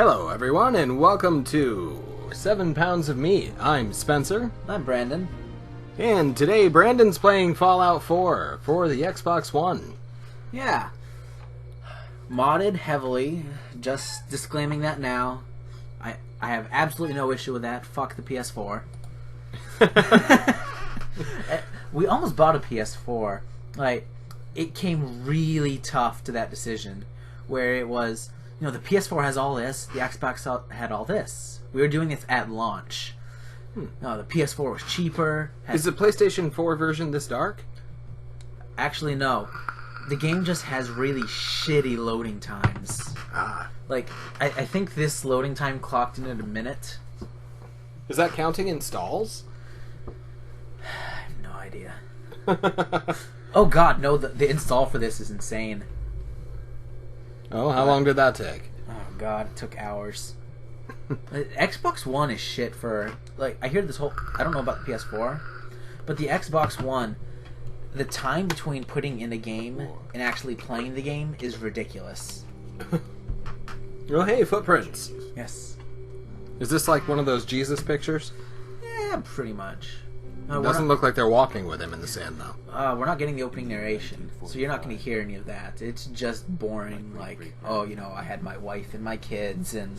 Hello, everyone, and welcome to 7 Pounds of Meat. I'm Spencer. I'm Brandon. And today, Brandon's playing Fallout 4 for the Xbox One. Yeah. Modded heavily. Just disclaiming that now. I have absolutely no issue with that. Fuck the PS4. We almost bought a PS4. Like, it came really tough to that decision. Where it was, you know, the PS4 has all this, the Xbox had all this. We were doing this at launch. No, the PS4 was cheaper. Is the PlayStation 4 version this dark? Actually, no. The game just has really shitty loading times. Like, I think this loading time clocked in at a minute. Is that counting installs? I have no idea. Oh god, no, the install for this is insane. Oh, how long did that take? Oh god, it took hours. Xbox One is shit for... Like, I hear this whole... I don't know about the PS4, but the Xbox One, the time between putting in a game and actually playing the game is ridiculous. Oh, hey, footprints. Yes. Is this like one of those Jesus pictures? Yeah, pretty much. It doesn't look like they're walking with him in the sand, though. We're not getting the opening narration, so you're not going to hear any of that. It's just boring, like, oh, you know, I had my wife and my kids, and,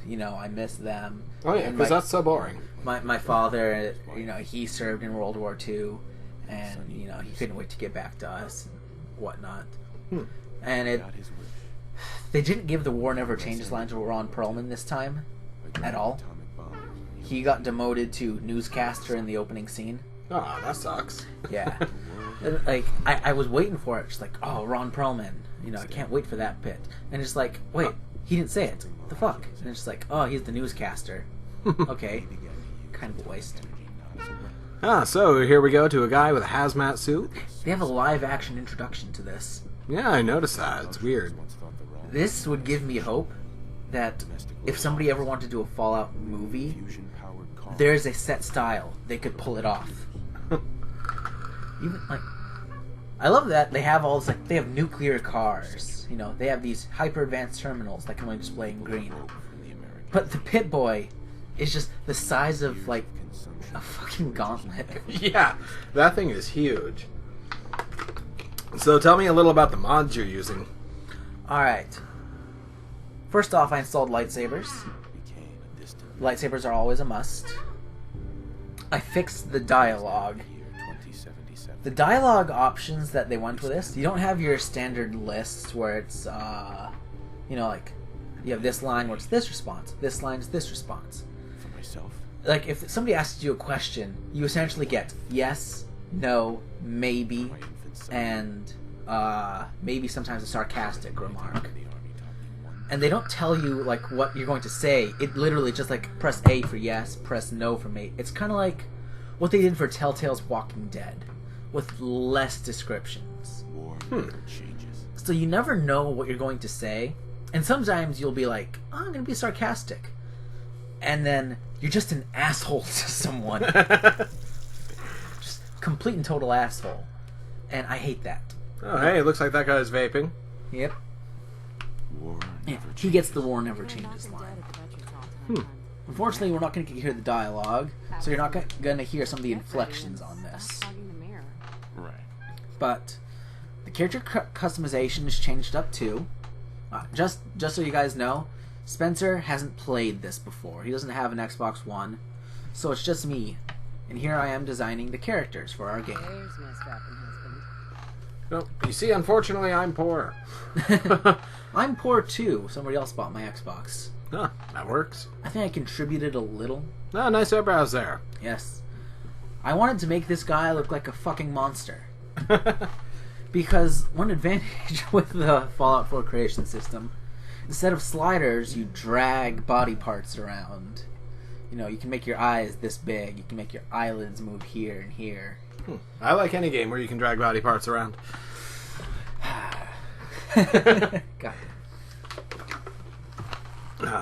you know, I miss them. Oh, yeah, because that's so boring. My father, you know, he served in World War II, and, you know, he couldn't wait to get back to us and whatnot. And they didn't give the War Never Changes line to Ron Perlman this time at all. He got demoted to newscaster in the opening scene. Oh, that sucks. Yeah. Like, I was waiting for it. Just like, oh, Ron Perlman. You know, I can't wait for that bit. And it's like, wait, he didn't say it. What the fuck? And it's just like, oh, he's the newscaster. Okay. Kind of a waste. So here we go to a guy with a hazmat suit. They have a live-action introduction to this. Yeah, I noticed that. It's weird. This would give me hope that if somebody ever wanted to do a Fallout movie, there's a set style they could pull it off. Even like, I love that they have all this, like, they have nuclear cars. You know, they have these hyper advanced terminals that can only display in green. But the Pit-Boy is just the size of, like, a fucking gauntlet. Yeah, that thing is huge. So tell me a little about the mods you're using. Alright. First off, I installed lightsabers. Lightsabers are always a must. I fixed the dialogue. The dialogue options that they went with this, you don't have your standard lists where it's, you know, like, you have this line where it's this response, this line is this response. Like, if somebody asks you a question, you essentially get yes, no, maybe, and maybe sometimes a sarcastic remark. And they don't tell you, like, what you're going to say. It literally just, like, press A for yes, press no for me. It's kind of like what they did for Telltale's Walking Dead, with less descriptions. So you never know what you're going to say. And sometimes you'll be like, oh, I'm going to be sarcastic. And then you're just an asshole to someone. Just complete and total asshole. And I hate that. Oh, hey, it looks like that guy's vaping. Yep. Yeah, he gets the War Never Changes line. Unfortunately, we're not going to hear the dialogue, so you're not going to hear some of the inflections on this. Right. But the character customization is changed up too. Just so you guys know, Spencer hasn't played this before. He doesn't have an Xbox One, so it's just me. And here I am designing the characters for our game. There's my strapping husband. Well, you see, unfortunately, I'm poor. I'm poor too. Somebody else bought my Xbox. Huh, that works. I think I contributed a little. Oh, nice eyebrows there. Yes. I wanted to make this guy look like a fucking monster. Because one advantage with the Fallout 4 creation system, instead of sliders, you drag body parts around. You know, you can make your eyes this big. You can make your eyelids move here and here. I like any game where you can drag body parts around. God.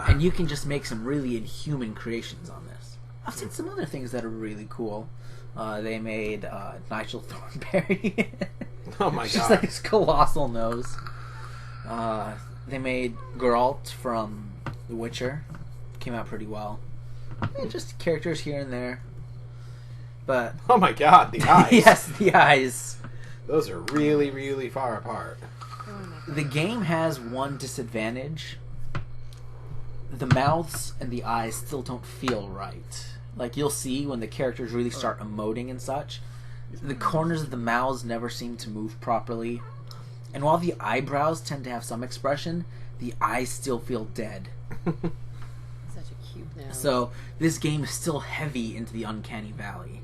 And you can just make some really inhuman creations on this. I've seen some other things that are really cool. They made Nigel Thornberry. Oh my god. Just like his colossal nose. They made Geralt from The Witcher came out pretty well. Just characters here and there. But oh my god, the eyes. yes, the eyes. Those are really, really far apart. The game has one disadvantage. The mouths and the eyes still don't feel right. Like, you'll see when the characters really start emoting and such, the corners of the mouths never seem to move properly. And while the eyebrows tend to have some expression, the eyes still feel dead. Such a cute nose. So, this game is still heavy into the uncanny valley.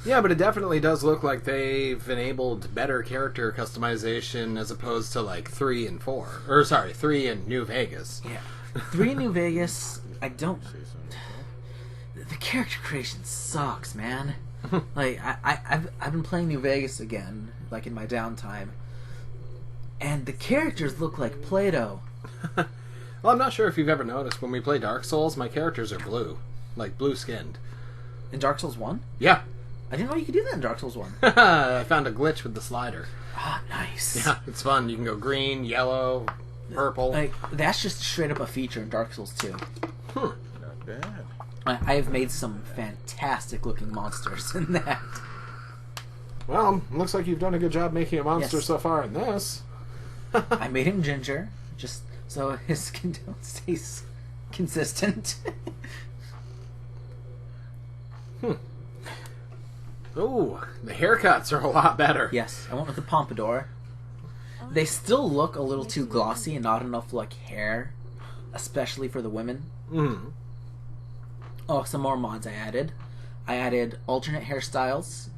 Yeah, but it definitely does look like they've enabled better character customization as opposed to, like, 3 and 4. Or, sorry, 3 and New Vegas. Yeah. 3 in New Vegas, I don't... The character creation sucks, man. Like, I've been playing New Vegas again, like, in my downtime. And the characters look like Play-Doh. Well, I'm not sure if you've ever noticed, when we play Dark Souls, my characters are blue. Like, blue-skinned. In Dark Souls 1? Yeah. I didn't know you could do that in Dark Souls 1. I found a glitch with the slider. Ah, nice. Yeah, it's fun. You can go green, yellow, purple. Like, that's just straight up a feature in Dark Souls 2. Not bad. I have made some fantastic looking monsters in that. Well, looks like you've done a good job making a monster Yes. so far in this. I made him ginger, just so his skin tone stays consistent. Ooh, the haircuts are a lot better. Yes, I went with the pompadour. They still look a little too glossy and not enough like hair, especially for the women. Mm. Oh, some more mods I added. I added alternate hairstyles,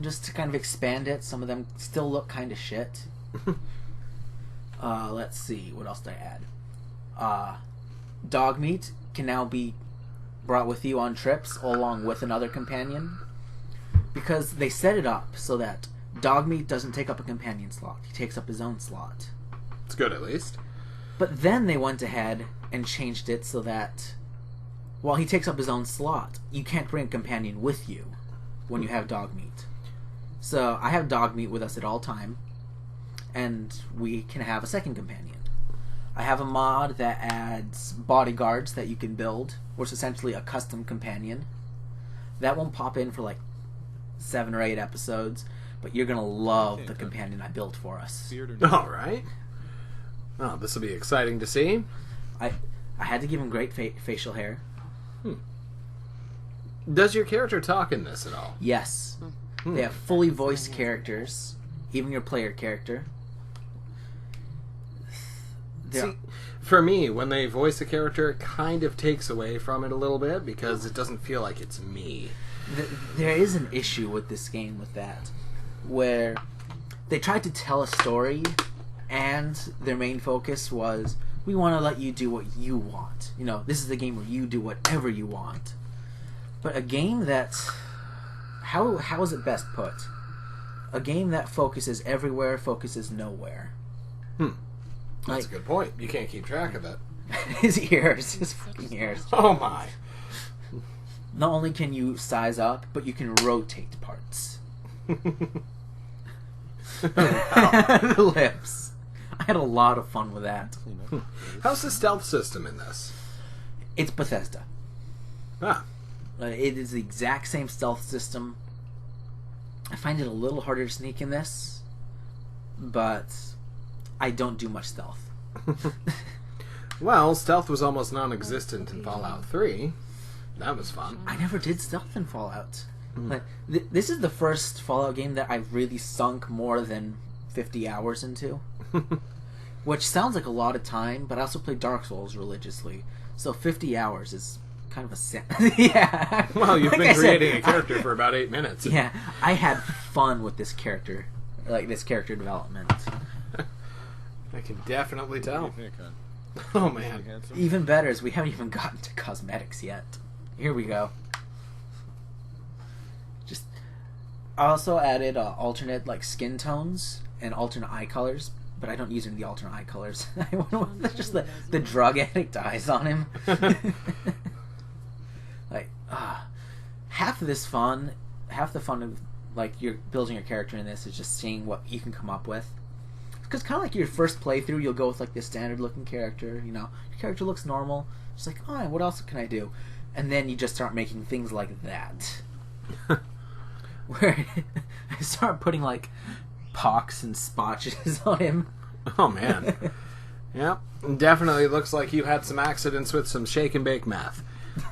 just to kind of expand it. Some of them still look kind of shit. Let's see, what else did I add? Dog meat can now be brought with you on trips along with another companion, because they set it up so that dog meat doesn't take up a companion slot. He takes up his own slot. It's good, at least. But then they went ahead and changed it so that while he takes up his own slot, you can't bring a companion with you when you have dog meat. So I have dog meat with us at all time, and we can have a second companion. I have a mod that adds bodyguards that you can build, which is essentially a custom companion. That won't pop in for like 7 or 8 episodes, but you're going to love the companion I built for us. All right. Well, this will be exciting to see. I had to give him great facial hair. Does your character talk in this at all? Yes. They have fully voiced characters, even your player character. See, for me, when they voice a character, it kind of takes away from it a little bit because it doesn't feel like it's me. There is an issue with this game with that, where they tried to tell a story, and their main focus was, we want to let you do what you want. You know, this is a game where you do whatever you want. But a game that... How is it best put? A game that focuses everywhere, focuses nowhere. That's a good point. You can't keep track of it. His fucking ears. Oh my. Not only can you size up, but you can rotate parts. The lips. I had a lot of fun with that. How's the stealth system in this? It's Bethesda. Ah. It is the exact same stealth system. I find it a little harder to sneak in this, but I don't do much stealth. Well, stealth was almost non-existent in Fallout 3. That was fun. I never did stealth in Fallout. Like, this is the first Fallout game that I've really sunk more than 50 hours into. Which sounds like a lot of time, but I also play Dark Souls religiously. So 50 hours is kind of a yeah. Well, you've Like been I said, creating a character for about 8 minutes. Yeah, I had fun with this character. Like, this character development. I can definitely tell. What do you think, hon? Oh, man. Handsome? Even better is we haven't even gotten to cosmetics yet. Here we go. I also added alternate like skin tones and alternate eye colors, but I don't use any of the alternate eye colors. I went with just the drug addict eyes on him. Like, half the fun of like you're building your character in this is just seeing what you can come up with. Because kind of like your first playthrough, you'll go with like this standard looking character. You know, your character looks normal. Just like, oh, what else can I do? And then you just start making things like that. Where I start putting like pox and spotches on him. Oh man. Yep. Definitely looks like you had some accidents with some shake and bake meth.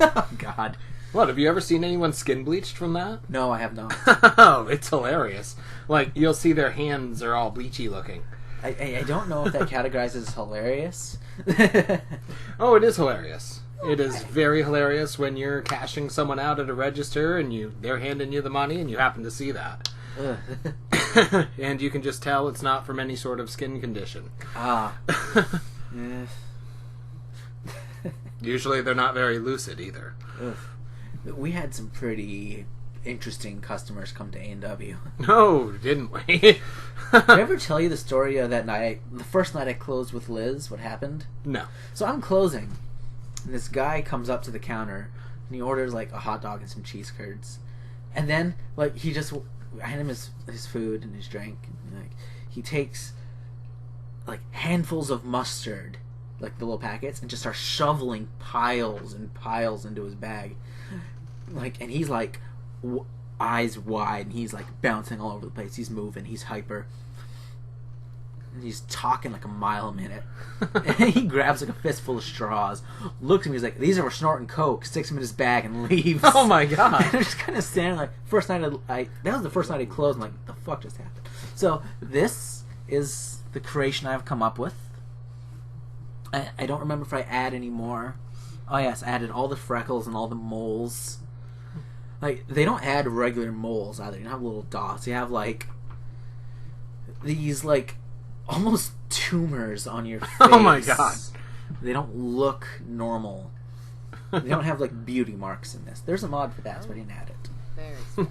Oh God. What, have you ever seen anyone skin bleached from that? No, I have not. Oh, it's hilarious. Like, you'll see their hands are all bleachy looking. I don't know if that categorizes as hilarious. Oh, it is hilarious. It is very hilarious when you're cashing someone out at a register and they're handing you the money and you happen to see that. And you can just tell it's not from any sort of skin condition. Ah. Usually they're not very lucid either. We had some pretty interesting customers come to A&W. No, didn't we? Did I ever tell you the story of that night, the first night I closed with Liz, what happened? No. So I'm closing, and this guy comes up to the counter, and he orders like a hot dog and some cheese curds. And then, like, I hand him his food and his drink, and like, he takes like handfuls of mustard, like the little packets, and just starts shoveling piles and piles into his bag. Like, and he's like eyes wide, and he's like bouncing all over the place. He's moving, he's hyper, and he's talking like a mile a minute. And he grabs like a fistful of straws, looks at me, he's like, "These are for snorting coke," sticks them in his bag and leaves. Oh my God. And I'm just kind of standing like, first night that was the first night I closed. I'm like, the fuck just happened? So this is the creation I've come up with. I don't remember if I add any more. Oh yes, I added all the freckles and all the moles. Like, they don't add regular moles either. You don't have little dots. You have like these like almost tumors on your face. Oh my God. They don't look normal. They don't have like beauty marks in this. There's a mod for that, so I didn't add it. Very sad.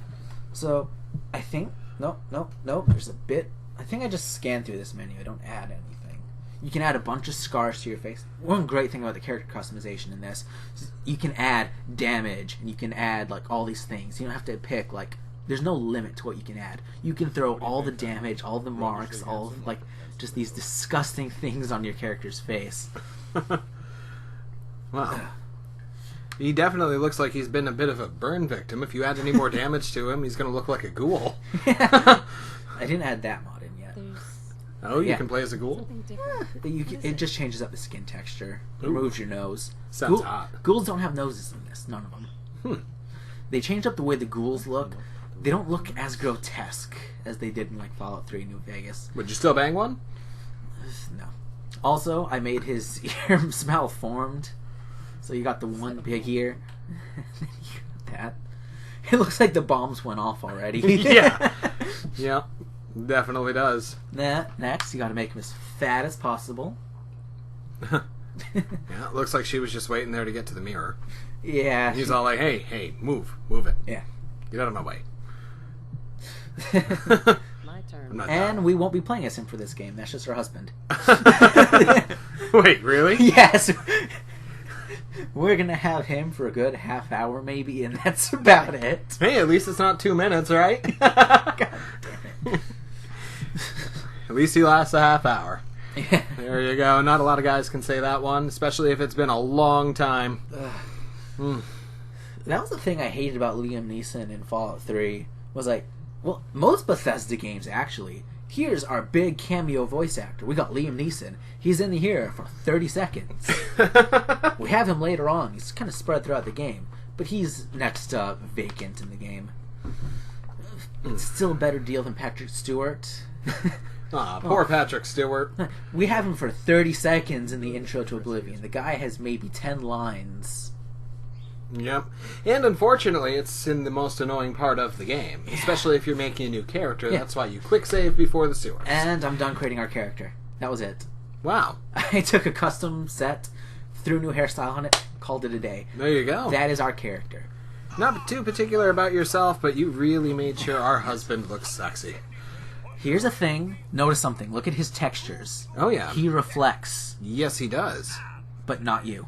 So I think nope. There's a bit. I think I just scanned through this menu. I don't add anything. You can add a bunch of scars to your face. One great thing about the character customization in this is you can add damage, and you can add like all these things. You don't have to pick like. There's no limit to what you can add. You can throw all the damage, all the marks, all like just these disgusting things on your character's face. Wow. He definitely looks like he's been a bit of a burn victim. If you add any more damage to him, he's going to look like a ghoul. I didn't add that mod in yet. There's Oh, you Yeah. can play as a ghoul? something different. It just changes up the skin texture, Ooh. removes your nose. Sounds hot. Ghouls don't have noses in this, none of them. They changed up the way the ghouls look. They don't look as grotesque as they did in like Fallout 3 New Vegas. Would you still bang one? No. Also, I made his ear malformed. So you got the one big ear. You got that. It looks like the bombs went off already. Yeah. Yep. Definitely does. Next, you got to make him as fat as possible. Yeah, it looks like she was just waiting there to get to the mirror. Yeah. He's all like, hey, move it. Yeah. Get out of my way. My turn. I'm not And we won't be playing as him for this game. That's just her husband. Wait, really? Yes. We're going to have him for a good half hour maybe, and that's about it. Hey, at least it's not 2 minutes, right? God damn it. At least he lasts a half hour. Yeah. There you go. Not a lot of guys can say that one, especially if it's been a long time. That was the thing I hated about Liam Neeson in Fallout 3. Was like, well, most Bethesda games actually. Here's our big cameo voice actor. We got Liam Neeson. He's in here for 30 seconds. We have him later on. He's kind of spread throughout the game, but he's next to vacant in the game. It's still a better deal than Patrick Stewart. Aw, poor Patrick Stewart. We have him for 30 seconds in the intro to Oblivion. The guy has maybe 10 lines. Yep. And unfortunately, it's in the most annoying part of the game. Especially if you're making a new character. Yeah. That's why you quick save before the sewers. And I'm done creating our character. That was it. Wow. I took a custom set, threw a new hairstyle on it, called it a day. There you go. That is our character. Not too particular about yourself, but you really made sure our husband looks sexy. Here's a thing. Notice something. Look at his textures. Oh, yeah. He reflects, Yes, he does. but not you.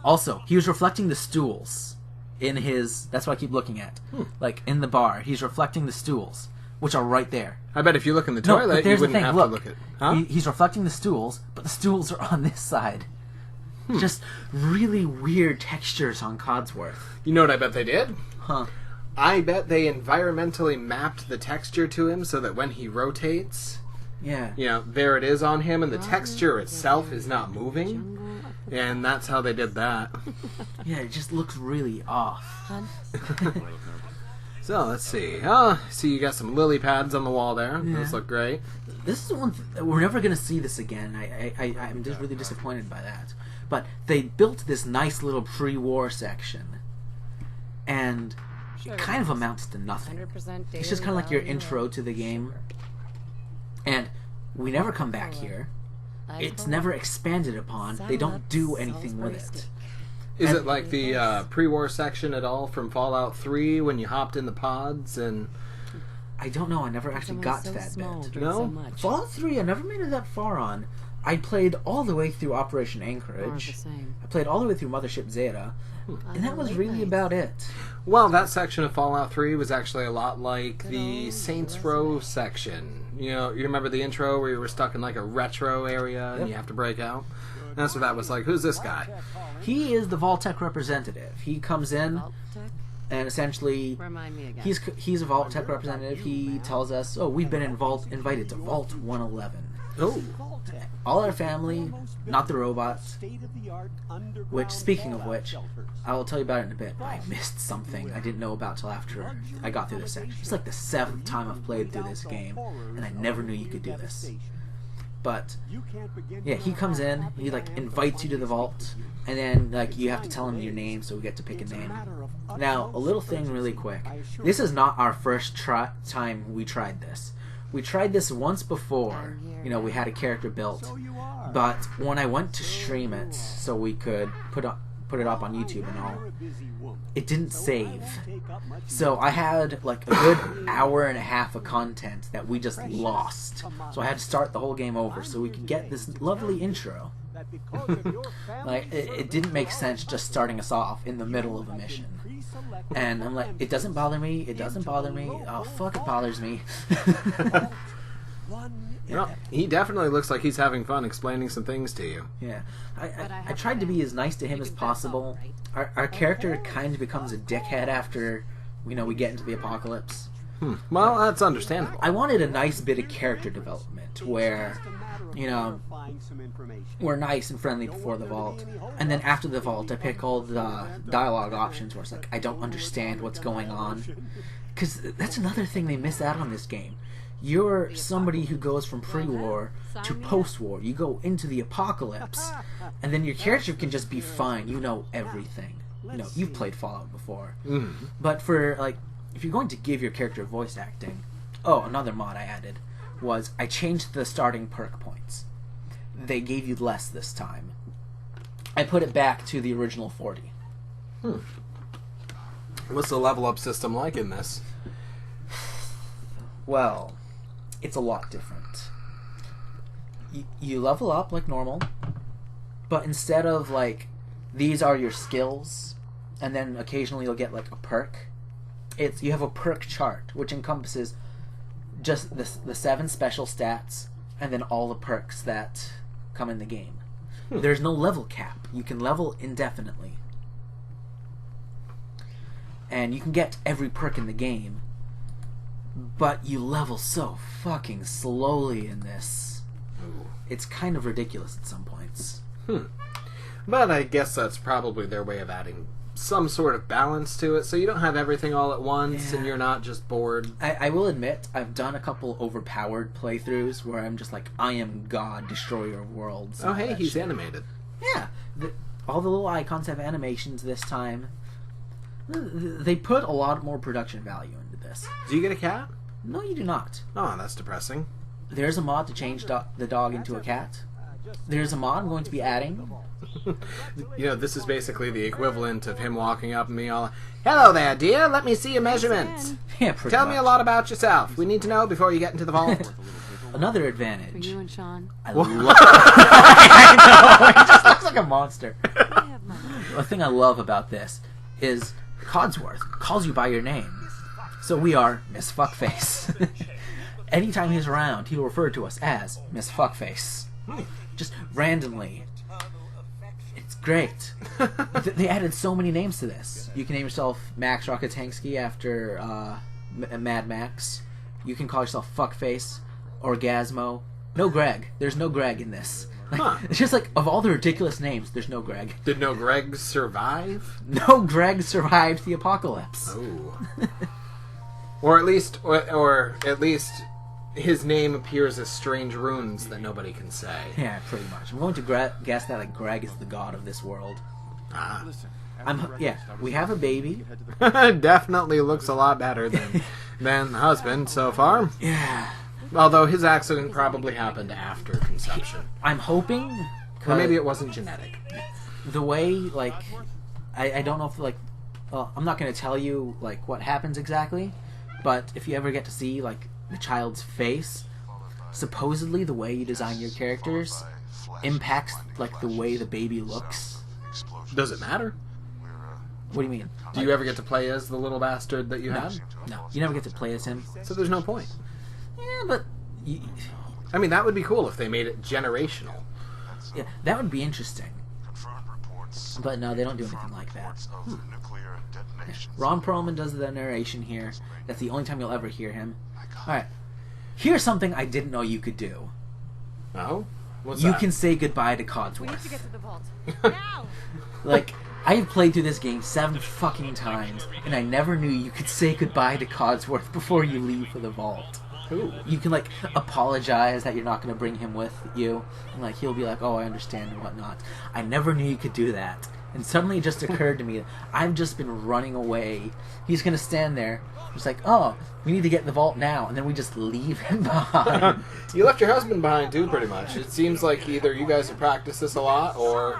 Also, he was reflecting the stools in his... That's what I keep looking at. Like, in the bar. He's reflecting the stools. which are right there. I bet if you look in the No, but toilet, you there's the wouldn't thing. have Look, to look at... Huh? He's reflecting the stools, but the stools are on this side. Just really weird textures on Codsworth. You know what I bet they did? Huh. I bet they environmentally mapped the texture to him so that when he rotates, Yeah. you know, there it is on him, and the texture itself is not moving. And that's how they did that. Yeah, it just looks really off. So, let's see. See, you got some lily pads on the wall there. Yeah. Those look great. This is one we're never going to see this again. I'm just really disappointed by that. But they built this nice little pre-war section, and it kind of amounts to nothing. It's just kind of like your intro to the game, and we never come back here. It's never expanded upon. They don't do anything with it. Is it like the pre-war section at all from Fallout 3 when you hopped in the pods and... I don't know. I never actually got to that bit. No? Fallout 3, I never made it that far on. I played all the way through Operation Anchorage. I played all the way through Mothership Zeta. And that was really about it. Well, that section of Fallout 3 was actually a lot like the Saints Row section. You know, you remember the intro where you were stuck in like a retro area and you have to break out? That's what that was like. Who's this guy? He is the Vault-Tec representative. He comes in and essentially Remind me again. he's a Vault-Tec representative. He tells us, "Oh, we've been invited to Vault 111. Oh. All our family, not the robots." Which, speaking of which, I will tell you about it in a bit. But I missed something I didn't know about till after I got through this section. It's like the 7th time I've played through this game, and I never knew you could do this. But yeah, he comes in, he like invites you to the vault, and then like you have to tell him your name, so we get to pick a name. Now, a little thing really quick. This is not our first time we tried this. We tried this once before. You know, we had a character built, but when I went to stream it, so we could put it up on YouTube and all, it didn't save. So I had like a good hour and a half of content that we just lost. So I had to start the whole game over so we could get this lovely intro. Like, it didn't make sense just starting us off in the middle of a mission. And I'm like, it doesn't bother me, it doesn't bother me, oh fuck, it bothers me. You know, he definitely looks like he's having fun explaining some things to you. Yeah. I tried to be as nice to him as possible. Our character kind of becomes a dickhead after, you know, we get into the apocalypse. Well, that's understandable. I wanted a nice bit of character development where, you know, we're nice and friendly before the vault, and then after the vault I pick all the dialogue options where it's like, I don't understand what's going on. Because that's another thing they miss out on this game. You're somebody who goes from pre-war to post-war. You go into the apocalypse, and then your character can just be fine. You know everything. You know, you've played Fallout before. Mm-hmm. But for, like, if you're going to give your character voice acting... Oh, another mod I added was I changed the starting perk points. They gave you less this time. I put it back to the original 40. What's the level up system like in this? Well, it's a lot different. You level up like normal, but instead of like, these are your skills, and then occasionally you'll get like a perk, you have a perk chart, which encompasses just the 7 special stats, and then all the perks that come in the game. There's no level cap. You can level indefinitely. And you can get every perk in the game, but you level so fucking slowly in this. It's kind of ridiculous at some points. But I guess that's probably their way of adding some sort of balance to it, so you don't have everything all at once, and you're not just bored. I will admit, I've done a couple overpowered playthroughs where I'm just like, I am God, destroyer of worlds. Oh, hey, he's animated. Yeah. All the little icons have animations this time. They put a lot more production value into this. Do you get a cat? No, you do not. Oh, that's depressing. There's a mod to change the dog into a cat. There's a mod I'm going to be adding. You know, this is basically the equivalent of him walking up and me all, hello there, dear, let me see your measurements. Yeah, pretty Tell much. me a lot about yourself. We need to know before you get into the vault. Another For advantage. you and Sean. I love. I know. He just looks like a monster. I have my The thing I love about this is Codsworth calls you by your name. So we are Miss Fuckface. Anytime he's around, he'll refer to us as Miss Fuckface. Just randomly. It's great. They added so many names to this. You can name yourself Max Rockatansky after Mad Max. You can call yourself Fuckface, Orgasmo. No Greg. There's no Greg in this. It's just like, of all the ridiculous names, there's no Greg. Did no Greg survive? No Greg survived the apocalypse. Oh. or at least his name appears as strange runes that nobody can say. Yeah, pretty much. I'm going to guess that like Greg is the god of this world. Ah. We have a baby. Definitely looks a lot better than the husband so far. Yeah. Although his accident probably happened after conception. I'm hoping... Or maybe it wasn't genetic. The way, like... I don't know if, like... Well, I'm not going to tell you, like, what happens exactly. But if you ever get to see, like, the child's face, supposedly the way you design your characters impacts, like, the way the baby looks. Does it matter? What do you mean? Do you ever get to play as the little bastard that you had? No, you never get to play as him. So there's no point. Yeah, but... I mean, that would be cool if they made it generational. Yeah, that would be interesting. But no, they don't do anything like that. Ron Perlman does the narration here. That's the only time you'll ever hear him. Alright. Here's something I didn't know you could do. Oh? What's You that? can say goodbye to We need Codsworth. to get to the vault. Now! Like, I have played through this game 7 fucking times, and I never knew you could say goodbye to Codsworth before you leave for the vault. Ooh. You can, like, apologize that you're not going to bring him with you, and, like, he'll be like, oh, I understand and whatnot. I never knew you could do that. And suddenly it just occurred to me, I've just been running away. He's going to stand there, just like, oh, we need to get in the vault now, and then we just leave him behind. You left your husband behind, too, pretty much. It seems like either you guys have practiced this a lot, or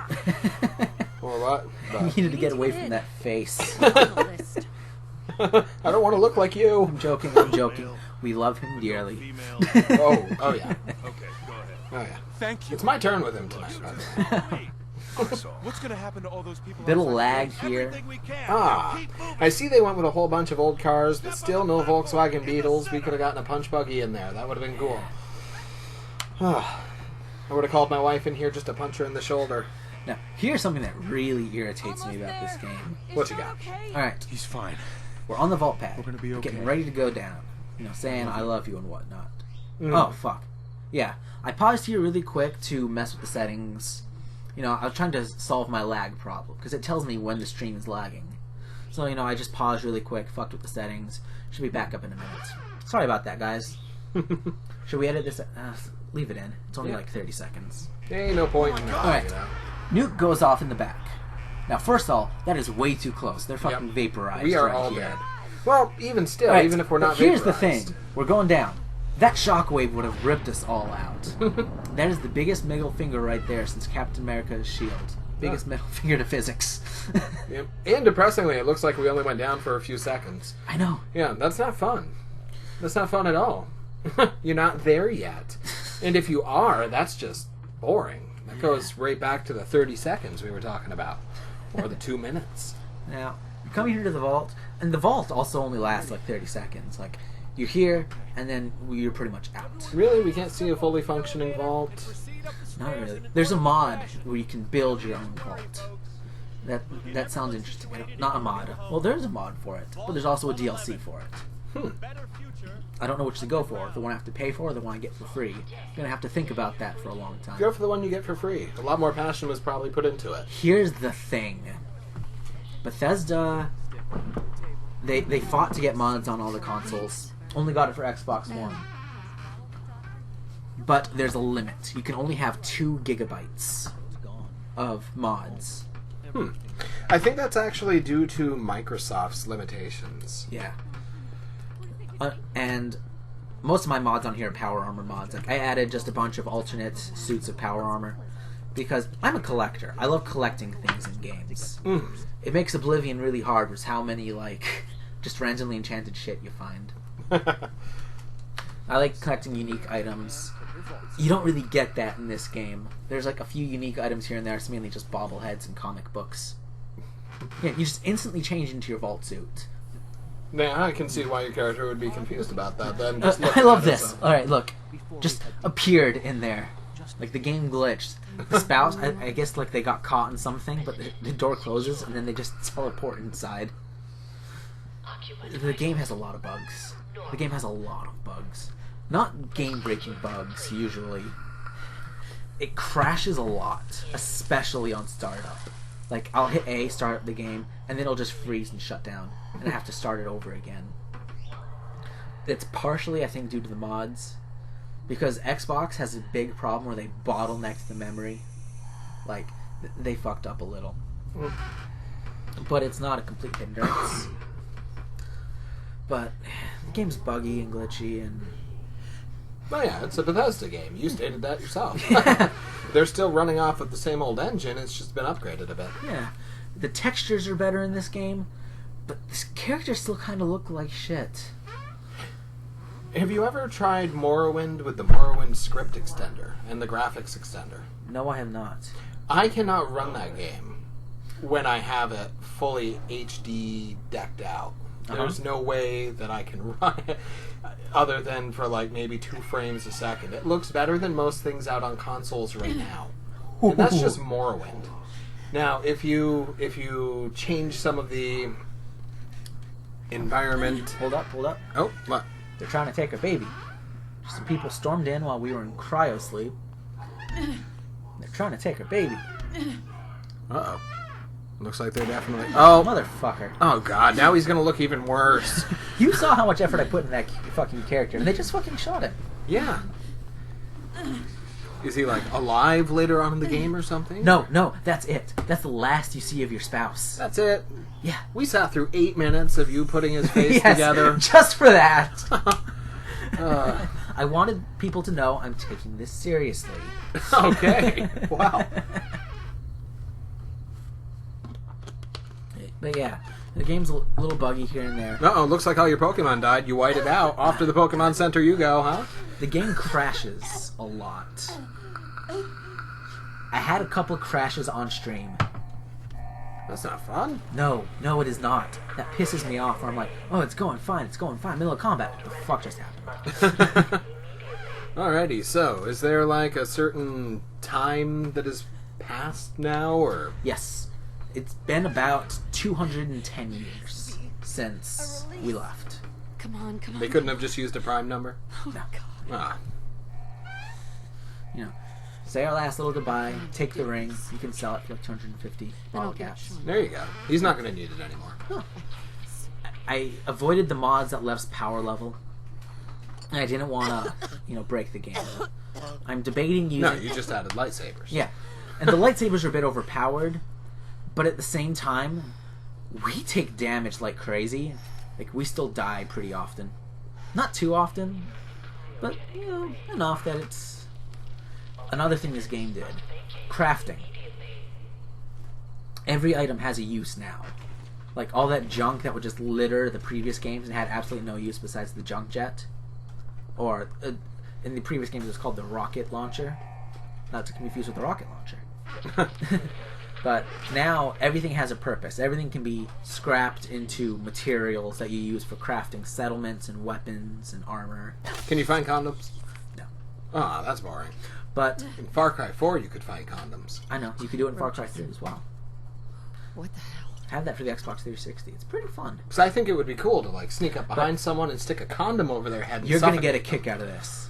what? I needed to get away from that face. On the list. I don't want to look like you. I'm joking. We love him dearly. Oh yeah. Okay, go ahead. Oh yeah. Thank you. It's my turn with him tonight, by the way. What's gonna happen to all those people? Little outside? lag here. Everything we can. Ah, Keep moving. I see they went with a whole bunch of old cars, but still no Volkswagen Beetles. We could have gotten a punch buggy in there. That would have been cool. I would have called my wife in here just to punch her in the shoulder. Now, here's something that really irritates me about this game. What you got? Alright, He's fine. we're on the vault pad. We're gonna be Getting okay. ready to go down. You know, saying I love you and whatnot. Mm. Oh, fuck. Yeah, I paused here really quick to mess with the settings. You know, I was trying to solve my lag problem, because it tells me when the stream is lagging. So, you know, I just paused really quick, fucked with the settings. Should be back up in a minute. Sorry about that, guys. Should we edit this? Leave it in. It's only Yeah. like 30 seconds. Ain't no point in that, Alright. you know. Nuke goes off in the back. Now, first of all, that is way too close. They're fucking Yep. vaporized. We are right all here. dead. Well, even still, Right, even if we're but not here's vaporized. the thing. We're going down. That shockwave would have ripped us all out. That is the biggest middle finger right there since Captain America's shield. Biggest middle finger to physics. Yep. And depressingly, it looks like we only went down for a few seconds. I know. Yeah, that's not fun. That's not fun at all. You're not there yet. And if you are, that's just boring. That goes right back to the 30 seconds we were talking about. Or the 2 minutes. Now, you come here to the vault, and the vault also only lasts like 30 seconds. Like, you're here, and then you're pretty much out. Really? We can't see a fully functioning vault? Not really. There's a mod where you can build your own vault. That sounds interesting. Not a mod. Well, there's a mod for it, but there's also a DLC for it. I don't know which to go for. The one I have to pay for, or the one I get for free. I'm gonna have to think about that for a long time. Go for the one you get for free. A lot more passion was probably put into it. Here's the thing. Bethesda, they fought to get mods on all the consoles. Only got it for Xbox One. But there's a limit. You can only have 2 gigabytes of mods. I think that's actually due to Microsoft's limitations. Yeah. And most of my mods on here are power armor mods. Like, I added just a bunch of alternate suits of power armor because I'm a collector. I love collecting things in games. It makes Oblivion really hard with how many, like, just randomly enchanted shit you find. I like collecting unique items. You don't really get that in this game. There's like a few unique items here and there. It's mainly just bobbleheads and comic books. Yeah, you just instantly change into your vault suit. Now I can see why your character would be confused about that. Then just I love this. All right, look, just appeared in there, like the game glitched. The spouse, I guess, like they got caught in something, but the door closes and then they just teleport inside. The game has a lot of bugs. The game has a lot of bugs. Not game-breaking bugs usually. It crashes a lot, especially on startup. Like, I'll hit A, start up the game, and then it'll just freeze and shut down, and I have to start it over again. It's partially, I think, due to the mods, because Xbox has a big problem where they bottlenecked the memory. Like, they fucked up a little. But it's not a complete hindrance. But the game's buggy and glitchy, and... Oh yeah, it's a Bethesda game. You stated that yourself. They're still running off of the same old engine. It's just been upgraded a bit. Yeah. The textures are better in this game, but this characters still kind of look like shit. Have you ever tried Morrowind with the Morrowind script extender and the graphics extender? No, I have not. I cannot run that game when I have it fully HD decked out. There's no way that I can run it other than for like maybe 2 frames a second. It looks better than most things out on consoles right now. And that's just Morrowind. Now, if you change some of the environment... Hold up. Oh, what? They're trying to take a baby. Some people stormed in while we were in cryo sleep. They're trying to take a baby. Uh-oh. Looks like they're definitely... Oh, motherfucker. Oh, God. Now he's going to look even worse. You saw how much effort I put in that fucking character, and they just fucking shot him. Yeah. Is he, like, alive later on in the game or something? No, that's it. That's the last you see of your spouse. That's it? Yeah. We sat through 8 minutes of you putting his face together. Just for that. I wanted people to know I'm taking this seriously. Okay. Wow. But yeah, the game's a little buggy here and there. Uh-oh, looks like all your Pokemon died. You whited out. Off to the Pokemon Center you go, huh? The game crashes a lot. I had a couple crashes on stream. That's not fun. No, it is not. That pisses me off. Where I'm like, oh, it's going fine. Middle of combat. What the fuck just happened? Alrighty, so is there like a certain time that is passed now, or? Yes. It's been about 210 years since we left. Come on. They couldn't have just used a prime number? Oh, No. God. Ah. You know, say our last little goodbye, take the ring, you can sell it for like 250 bottle caps. There you go. He's not going to need it anymore. Huh. I avoided the mods that left's power level. And I didn't want to, break the game. I'm debating using... No, you just added lightsabers. Yeah. And the lightsabers are a bit overpowered, but at the same time, we take damage like crazy. Like, we still die pretty often. Not too often, but, enough that it's... Another thing this game did. Crafting. Every item has a use now. Like, all that junk that would just litter the previous games and had absolutely no use besides the junk jet. Or, in the previous games it was called the rocket launcher. Not to confuse with the rocket launcher. But now, everything has a purpose. Everything can be scrapped into materials that you use for crafting settlements and weapons and armor. Can you find condoms? No. Ah, that's boring. But... In Far Cry 4 you could find condoms. I know. You could do it in Far Cry 3 as well. What the hell? I have that for the Xbox 360. It's pretty fun. Because I think it would be cool to, like, sneak up behind someone and stick a condom over their head and You're going to suffocate get a kick out of this.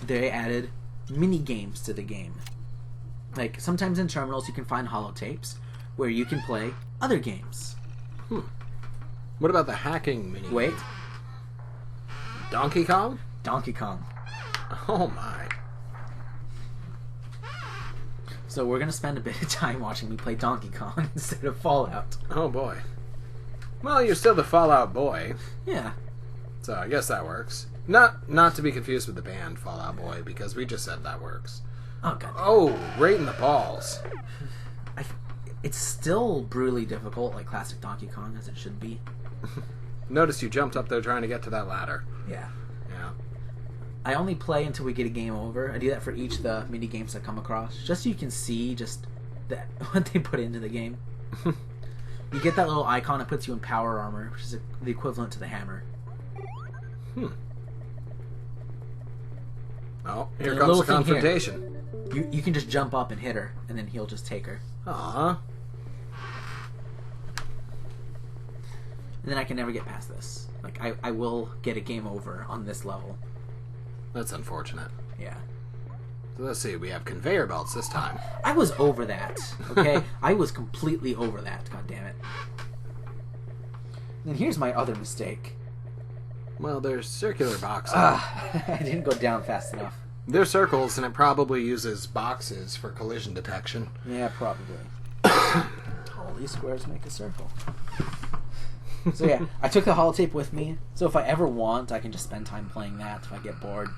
They added mini games to the game. Like, sometimes in terminals you can find holotapes where you can play other games. What about the hacking mini? Wait. Donkey Kong? Donkey Kong. Oh my. So we're going to spend a bit of time watching me play Donkey Kong instead of Fallout. Oh boy. Well, you're still the Fallout boy. Yeah. So I guess that works. Not to be confused with the band Fallout Boy, because we just said that works. Oh, God. Oh, right in the balls. It's still brutally difficult, like classic Donkey Kong, as it should be. Notice you jumped up there trying to get to that ladder. Yeah. Yeah. I only play until we get a game over. I do that for each of the mini games I come across, just so you can see just what they put into the game. You get that little icon that puts you in power armor, which is the equivalent to the hammer. Oh, here comes the confrontation. You can just jump up and hit her, and then he'll just take her. Aww. And then I can never get past this. Like, I will get a game over on this level. That's unfortunate. Yeah. So let's see, we have conveyor belts this time. I was over that, okay? I was completely over that, god damn it. And here's my other mistake. Well, there's circular boxes. I didn't go down fast enough. They're circles, and it probably uses boxes for collision detection. Yeah, probably. All these squares make a circle. So yeah, I took the holotape with me, so if I ever want, I can just spend time playing that if I get bored.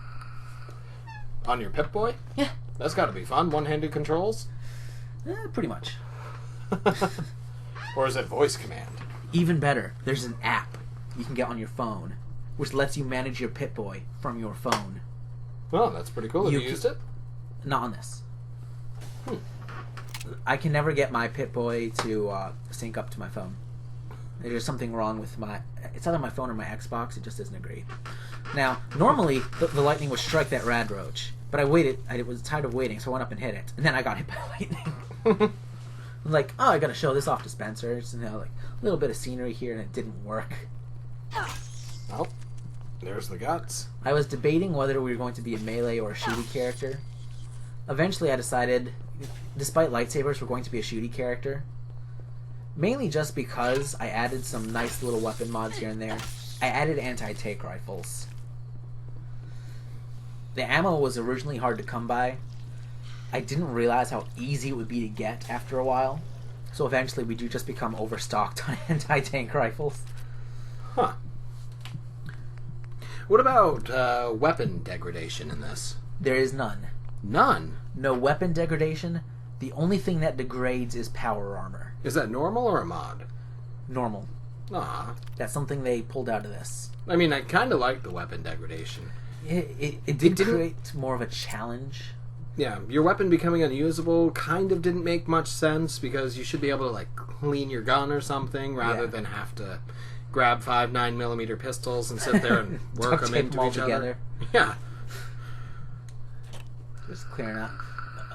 On your Pip-Boy? Yeah. That's gotta be fun. One-handed controls? Pretty much. Or is it voice command? Even better, there's an app you can get on your phone, which lets you manage your Pip-Boy from your phone. Oh, that's pretty cool. Have you used it? Not on this. I can never get my Pip-Boy to sync up to my phone. There's something wrong with it's either my phone or my Xbox. It just isn't agree. Now, normally, the lightning would strike that radroach, but I waited. I was tired of waiting, so I went up and hit it. And then I got hit by lightning. I'm like, oh, I gotta show this off to Spencer. It's, like a little bit of scenery here, and it didn't work. Oh, there's the guts. I was debating whether we were going to be a melee or a shooty character. Eventually, I decided, despite lightsabers, we're going to be a shooty character. Mainly just because I added some nice little weapon mods here and there. I added anti-tank rifles. The ammo was originally hard to come by. I didn't realize how easy it would be to get after a while. So eventually we do just become overstocked on anti-tank rifles. Huh. What about weapon degradation in this? There is none. None? No weapon degradation. The only thing that degrades is power armor. Is that normal or a mod? Normal. Ah. That's something they pulled out of this. I mean, I kind of like the weapon degradation. It did create more of a challenge. Yeah, your weapon becoming unusable kind of didn't make much sense because you should be able to, clean your gun or something rather than have to grab 5 9mm pistols and sit there and work them into each other. Yeah. Just clearing out.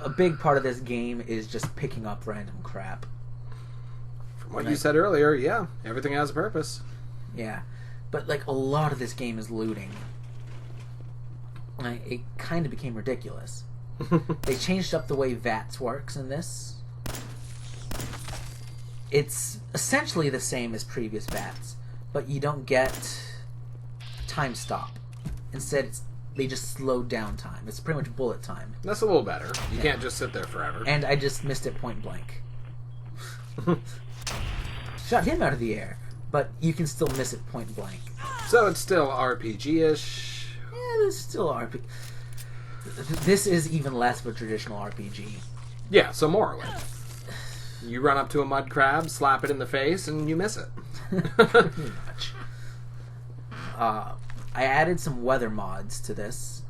A big part of this game is just picking up random crap. From what you said earlier, yeah, everything has a purpose. Yeah, but a lot of this game is looting. It kind of became ridiculous. They changed up the way VATS works in this. It's essentially the same as previous VATS, but you don't get time stop. Instead, they just slowed down time. It's pretty much bullet time. That's a little better. You can't just sit there forever. And I just missed it point blank. Shot him out of the air, but you can still miss it point blank. So it's still RPG-ish? Yeah, it's still RPG. This is even less of a traditional RPG. Yeah, so morally. You run up to a mud crab, slap it in the face, and you miss it. Pretty much. I added some weather mods to this.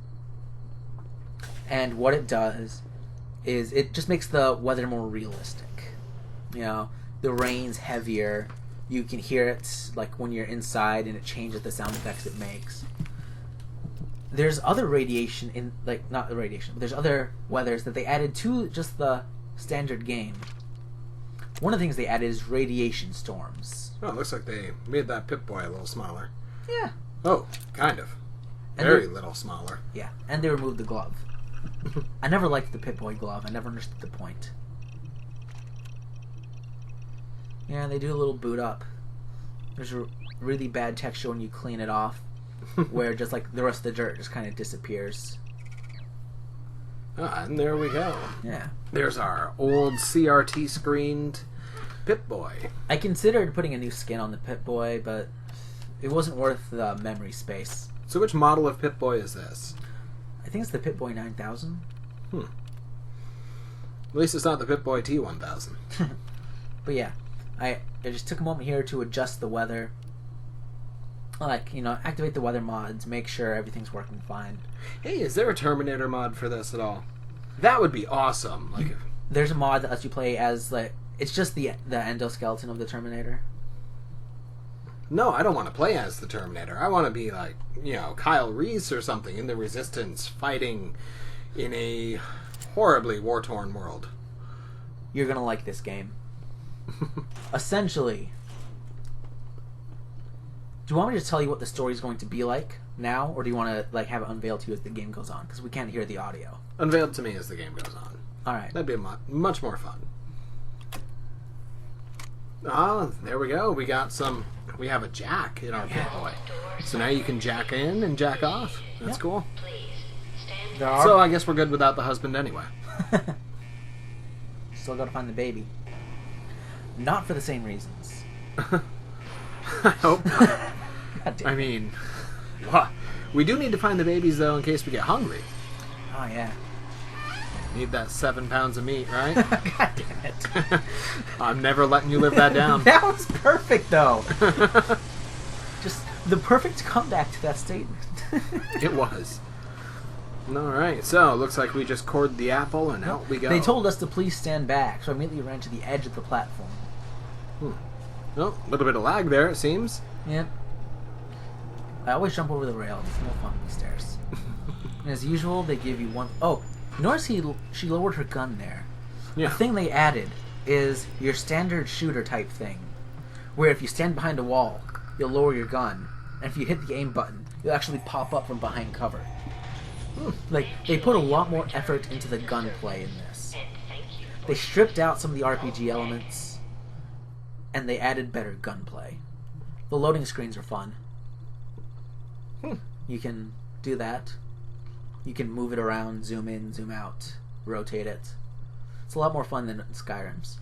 And what it does is it just makes the weather more realistic. The rain's heavier. You can hear it when you're inside and it changes the sound effects it makes. There's other radiation in, not the radiation, but there's other weathers that they added to just the standard game. One of the things they added is radiation storms. Oh, it looks like they made that Pip-Boy a little smaller. Yeah. Oh, kind of. Very little smaller. Yeah, and they removed the glove. I never liked the Pip-Boy glove. I never understood the point. Yeah, they do a little boot up. There's a really bad texture when you clean it off, where just the rest of the dirt just kind of disappears. Ah, and there we go. Yeah. There's our old CRT screened Pip-Boy. I considered putting a new skin on the Pip-Boy, but it wasn't worth the memory space. So which model of Pip-Boy is this? I think it's the Pip-Boy 9000. At least it's not the Pip-Boy T1000. But yeah, I just took a moment here to adjust the weather. Activate the weather mods, make sure everything's working fine. Hey, is there a Terminator mod for this at all? That would be awesome. There's a mod that lets you play as It's just the endoskeleton of the Terminator. No, I don't want to play as the Terminator. I want to be like, Kyle Reese or something in the Resistance fighting in a horribly war-torn world. You're going to like this game. Essentially, do you want me to tell you what the story is going to be like now, or do you want to like have it unveiled to you as the game goes on? Because we can't hear the audio. Unveiled to me as the game goes on. All right. That'd be much more fun. Ah, there we go. We have a jack in our Pit Boy. So now you can jack in and jack off. That's cool. So I guess we're good without the husband anyway. Still got to find the baby. Not for the same reasons. I hope not. I mean, we do need to find the babies, though, in case we get hungry. Oh, yeah. Need that 7 pounds of meat, right? God damn it. I'm never letting you live that down. That was perfect, though. Just the perfect comeback to that statement. It was. Alright, so looks like we just cored the apple and out we go. They told us to please stand back, so I immediately ran to the edge of the platform. Oh, a little bit of lag there, it seems. Yeah. I always jump over the rail. It's no fun with the stairs. And as usual, they give you one... Oh, notice she lowered her gun there. Yeah. The thing they added is your standard shooter type thing, where if you stand behind a wall, you'll lower your gun, and if you hit the aim button, you'll actually pop up from behind cover. Like, they put a lot more effort into the gunplay in this. They stripped out some of the RPG elements, and they added better gunplay. The loading screens are fun. You can do that. You can move it around, zoom in, zoom out, rotate it. It's a lot more fun than Skyrim's.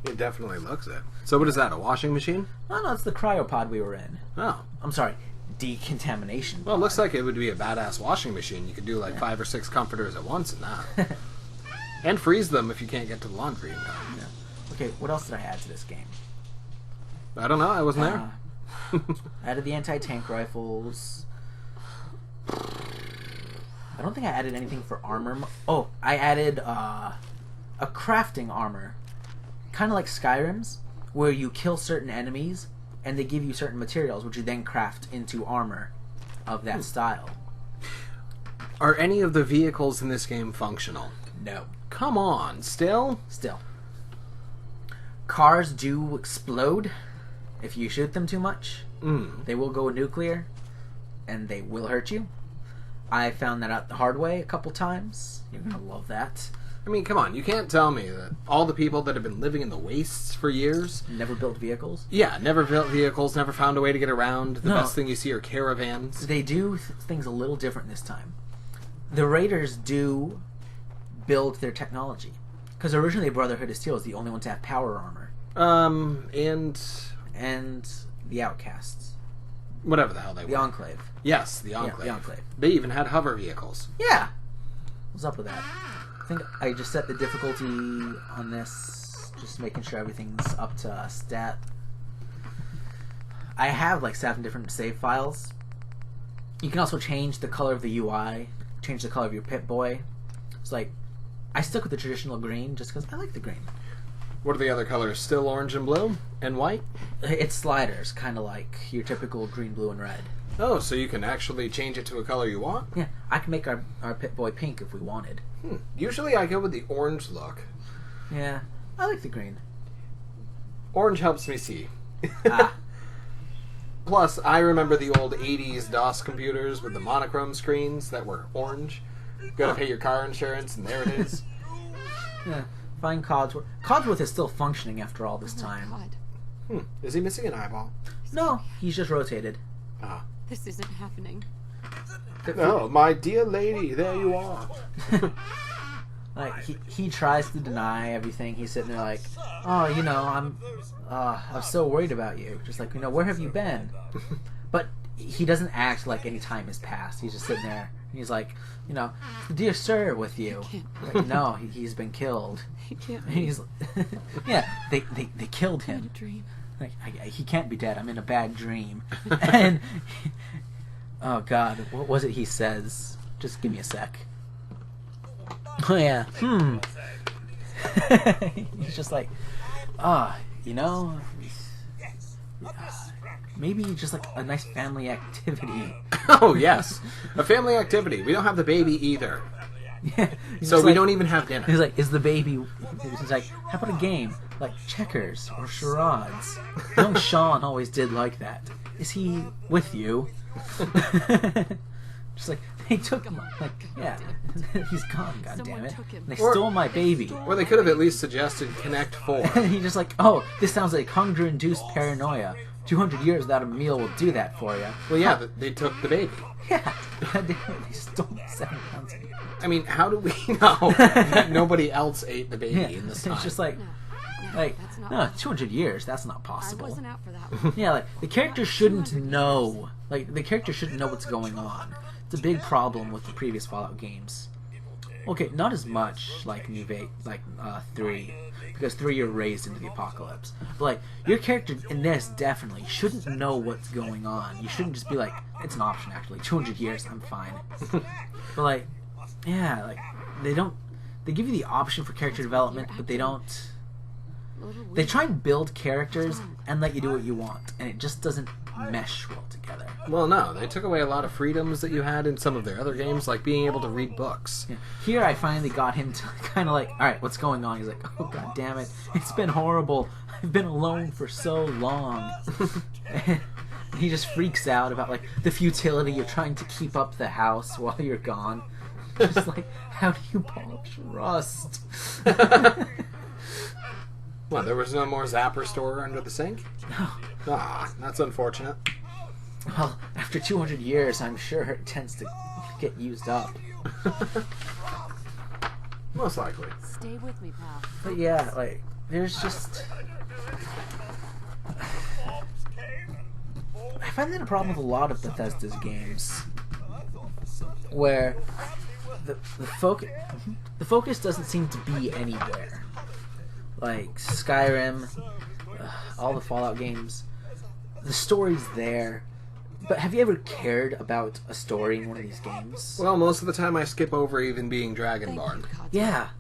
It definitely looks it. So what is that, a washing machine? No, it's the cryopod we were in. Oh. I'm sorry, decontamination. Well, it looks like it would be a badass washing machine. You could do like 5 or 6 comforters at once in that. And freeze them if you can't get to the laundry in time. Yeah. Okay, what else did I add to this game? I don't know, I wasn't there. I added the anti-tank rifles. I don't think I added anything for armor. Oh, I added a crafting armor. Kind of like Skyrim's, where you kill certain enemies, and they give you certain materials, which you then craft into armor of that style. Are any of the vehicles in this game functional? No. Come on, still? Still. Cars do explode if you shoot them too much. They will go nuclear, and they will hurt you. I found that out the hard way a couple times. You're going to love that. I mean, come on, you can't tell me that all the people that have been living in the wastes for years... Never built vehicles? Yeah, never built vehicles, never found a way to get around. The best thing you see are caravans. They do things a little different this time. The Raiders do build their technology. Because originally Brotherhood of Steel is the only one to have power armor. And the Outcasts. Whatever the hell they were. The Enclave. Yes, the Enclave. Yeah, the Enclave. They even had hover vehicles. Yeah! What's up with that? I think I just set the difficulty on this, just making sure everything's up to stat. I have like 7 different save files. You can also change the color of the UI, change the color of your Pip-Boy. It's like, I stuck with the traditional green just because I like the green. What are the other colors? Still orange and blue? And white? It's sliders, kind of like your typical green, blue, and red. Oh, so you can actually change it to a color you want? Yeah, I can make our Pip-Boy pink if we wanted. Usually I go with the orange look. Yeah, I like the green. Orange helps me see. Plus, I remember the old 80s DOS computers with the monochrome screens that were orange. You gotta pay your car insurance, and there it is. Yeah, find Codsworth. Codsworth is still functioning after all this time. God. Is he missing an eyeball? No, he's just rotated. Ah. This isn't happening. Oh, my dear lady, there you are. Like he tries to deny everything. He's sitting there like, oh, I'm so worried about you. Just like, where have you been? But he doesn't act like any time has passed. He's just sitting there. And he's like, dear sir, with you. Like, no, he's been killed. He can't And he's, yeah, they killed be in a him. dream. Like, he can't be dead. I'm in a bad dream. And oh God, what was it he says? Just give me a sec. Oh yeah. He's just like, you know, maybe just like a nice family activity. Oh, yes. A family activity. We don't have the baby either. Yeah. So we don't even have dinner. He's like, is the baby... He's like, how about a game? Like checkers or charades? Young Sean always did like that. Is he with you? Just like, they took him. Like, yeah. He's gone, goddammit. They stole my baby. Or they could have at least suggested Connect 4. And he's just like, oh, this sounds like hunger-induced paranoia. 200 years without a meal will do that for you. Well, yeah, they took the baby. Yeah. They stole 7 pounds of meat. I mean, how do we know that nobody else ate the baby in this time? It's just like, no, 200 years, that's not I possible. wasn't out for that one. Yeah, like, the character shouldn't know. Like, the character shouldn't know what's going on. It's a big problem with the previous Fallout games. Okay, not as much like New Vegas, like 3, because 3 you're raised into the apocalypse. But like, your character in this definitely shouldn't know what's going on. You shouldn't just be like, it's an option actually. 200 years, I'm fine. But like, yeah, like they give you the option for character development, but they don't. They try and build characters and let you do what you want, and it just doesn't mesh well together. Well, no, they took away a lot of freedoms that you had in some of their other games, like being able to read books. Yeah. Here, I finally got him to kind of like, all right, what's going on? He's like, oh god damn it, it's been horrible. I've been alone for so long. And he just freaks out about like the futility of trying to keep up the house while you're gone. Just like, how do you polish rust? What, there was no more Zapper store under the sink? No. Ah, that's unfortunate. Well, after 200 years, I'm sure it tends to get used up. Most likely. Stay with me, pal. But yeah, like, there's just... I find that a problem with a lot of Bethesda's games. Where the focus doesn't seem to be anywhere. Like Skyrim, all the Fallout games, the story's there. But have you ever cared about a story in one of these games? Well, most of the time I skip over even being Dragonborn. Yeah.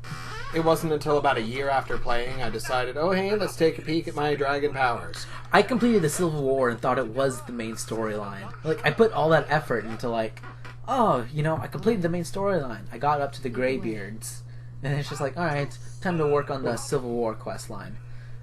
It wasn't until about a year after playing I decided, oh hey, let's take a peek at my dragon powers. I completed the Civil War and thought it was the main storyline. Like, I put all that effort into like, oh, you know, I completed the main storyline. I got up to the Greybeards. And it's just like, alright, time to work on the Civil War quest line.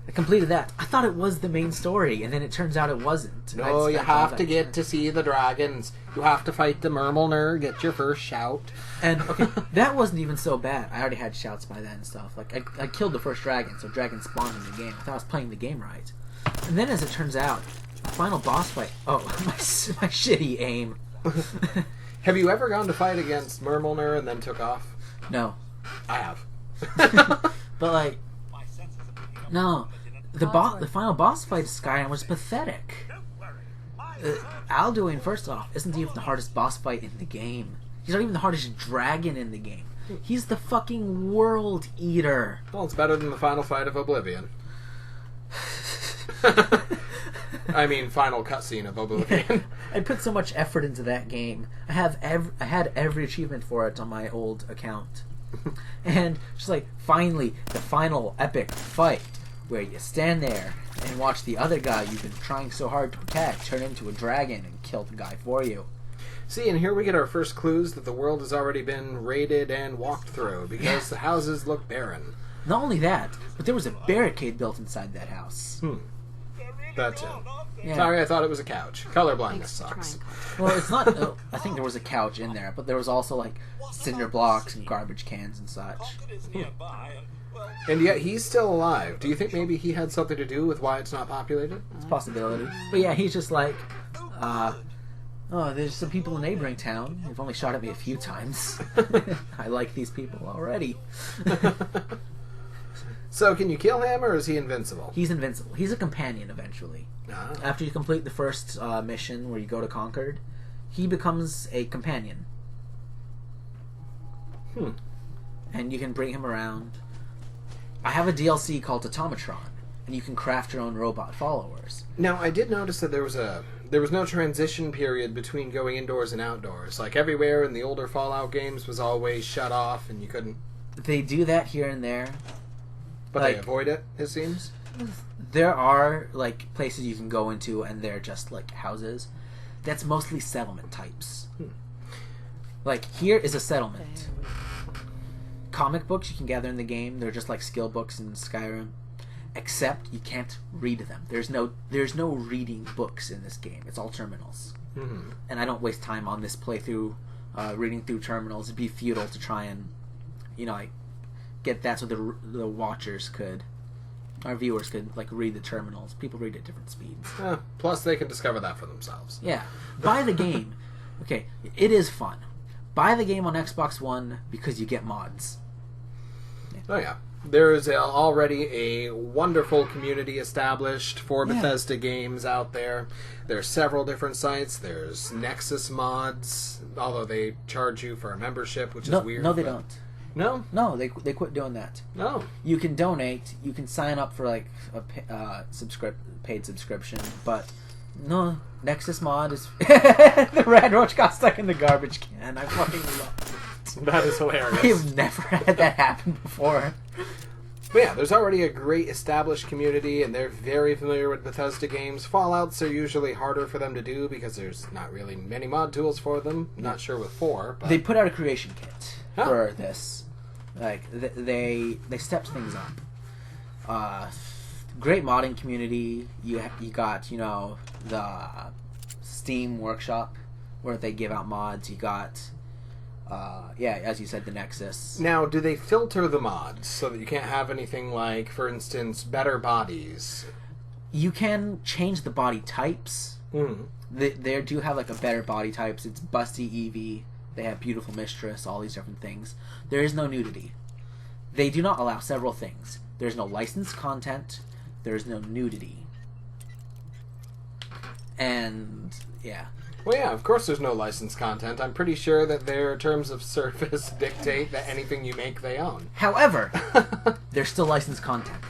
I completed that. I thought it was the main story, and then it turns out it wasn't. No, you have to get to see the dragons. You have to fight the Murmulner, get your first shout. And, okay, that wasn't even so bad. I already had shouts by then and stuff. Like, I killed the first dragon, so dragons spawned in the game. I thought I was playing the game right. And then, as it turns out, the final boss fight... Oh, my shitty aim. Have you ever gone to fight against Murmulner and then took off? No. I have. But, like... No, the final boss fight of Skyrim was pathetic. Alduin, first off, isn't even the hardest boss fight in the game. He's not even the hardest dragon in the game. He's the fucking World Eater. Well, it's better than the final fight of Oblivion. I mean, final cutscene of Oblivion. I put so much effort into that game. I had every achievement for it on my old account. And just like, finally, the final epic fight where you stand there and watch the other guy you've been trying so hard to protect turn into a dragon and kill the guy for you. See, and here we get our first clues that the world has already been raided and walked through, because the houses look barren. Not only that, but there was a barricade built inside that house. That's it. Yeah. Sorry, I thought it was a couch. Colorblindness sucks. Well, it's not... I think there was a couch in there, but there was also, like, cinder blocks and garbage cans and such. And yet he's still alive. Do you think maybe he had something to do with why it's not populated? It's a possibility. But yeah, he's just like, oh, there's some people in a neighboring town. They've only shot at me a few times. I like these people already. So can you kill him, or is he invincible? He's invincible. He's a companion eventually. After you complete the first mission where you go to Concord, he becomes a companion. And you can bring him around. I have a DLC called Automatron, and you can craft your own robot followers. Now, I did notice that there was no transition period between going indoors and outdoors. Like, everywhere in the older Fallout games was always shut off, and you couldn't... They do that here and there, But like, they avoid it seems. There are like places you can go into, and they're just like houses. That's mostly settlement types. Like here is a settlement. Comic books you can gather in the game. They're just like skill books in Skyrim, except you can't read them. There's no reading books in this game. It's all terminals. Mm-hmm. And I don't waste time on this playthrough reading through terminals. It'd be futile to try and, like, get that so the watchers could, our viewers could, like, read the terminals. People read at different speeds. Plus, they can discover that for themselves. Yeah. Buy the game. Okay, it is fun. Buy the game on Xbox One because you get mods. Oh, yeah. There is already a wonderful community established for Bethesda games out there. There's several different sites. There's Nexus mods, although they charge you for a membership, which is weird. No, they don't. No? No, they quit doing that. No. You can donate. You can sign up for like a paid subscription, but no, Nexus mod is... The radroach got stuck in the garbage can. I fucking love it. That is hilarious. I've never had that happen before. But yeah, there's already a great established community, and they're very familiar with Bethesda games. Fallouts are usually harder for them to do because there's not really many mod tools for them. Not sure with 4, but... They put out a creation kit for this. Like, they stepped things up. Great modding community. You got, the Steam Workshop, where they give out mods. You got... as you said, the Nexus. Now, do they filter the mods so that you can't have anything like, for instance, better bodies? You can change the body types. They do have like a better body types. It's Busty Eevee. They have Beautiful Mistress, all these different things. There is no nudity. They do not allow several things. There's no licensed content. There's no nudity. And, yeah. Well, yeah, of course there's no licensed content. I'm pretty sure that their terms of service dictate that anything you make, they own. However, there's still licensed content.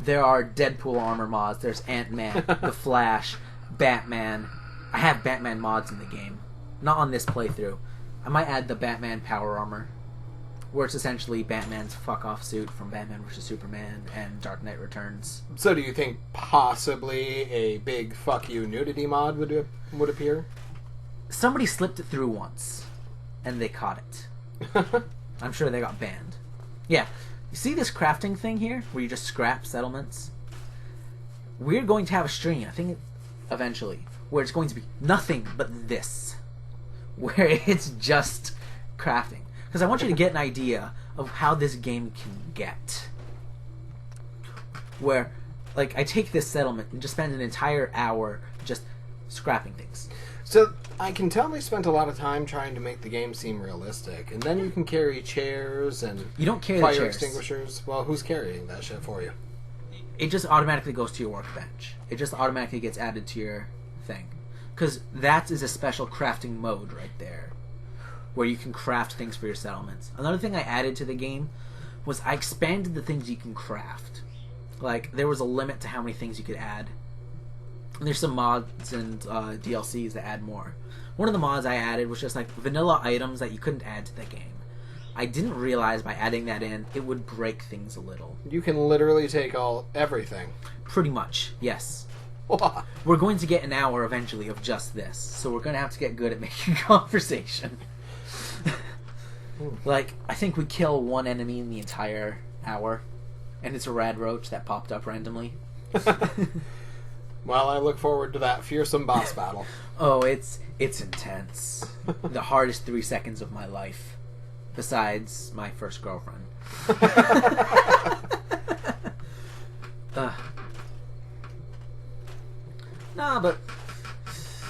There are Deadpool armor mods. There's Ant-Man, The Flash, Batman. I have Batman mods in the game. Not on this playthrough. I might add the Batman power armor, where it's essentially Batman's fuck-off suit from Batman vs. Superman and Dark Knight Returns. So do you think possibly a big fuck you nudity mod would appear? Somebody slipped it through once, and they caught it. I'm sure they got banned. Yeah. You see this crafting thing here, where you just scrap settlements? We're going to have a stream, I think eventually, where it's going to be nothing but this. Where it's just crafting. Because I want you to get an idea of how this game can get. Where, like, I take this settlement and just spend an entire hour just scrapping things. So, I can tell they spent a lot of time trying to make the game seem realistic. And then you can carry chairs and you don't carry fire the chairs. extinguishers. Well, who's carrying that shit for you? It just automatically goes to your workbench. It just automatically gets added to your thing. Because that is a special crafting mode right there, where you can craft things for your settlements. Another thing I added to the game was I expanded the things you can craft. Like, there was a limit to how many things you could add. And there's some mods and DLCs that add more. One of the mods I added was just like vanilla items that you couldn't add to the game. I didn't realize by adding that in, it would break things a little. You can literally take everything. Pretty much, yes. We're going to get an hour eventually of just this, so we're going to have to get good at making conversation. Like, I think we kill one enemy in the entire hour, and it's a radroach that popped up randomly. Well, I look forward to that fearsome boss battle. Oh, it's intense. The hardest 3 seconds of my life, besides my first girlfriend. No, but...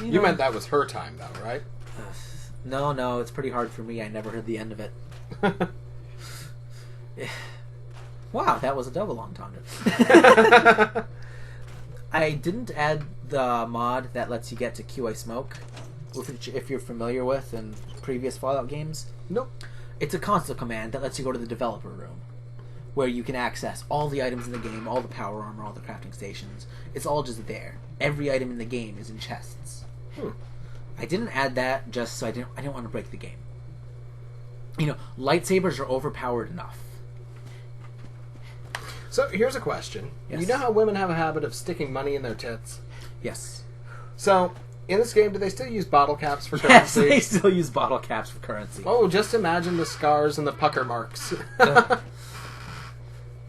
You meant that was her time, though, right? No, it's pretty hard for me. I never heard the end of it. Wow, that was a double entendre. I didn't add the mod that lets you get to QA smoke, which if you're familiar with in previous Fallout games. Nope. It's a console command that lets you go to the developer room, where you can access all the items in the game, all the power armor, all the crafting stations. It's all just there. Every item in the game is in chests. I didn't add that just so I didn't want to break the game. Lightsabers are overpowered enough. So here's a question. Yes. You know how women have a habit of sticking money in their tits? Yes. So, in this game, do they still use bottle caps for Yes, currency? they still use bottle caps for currency. Oh, just imagine the scars and the pucker marks.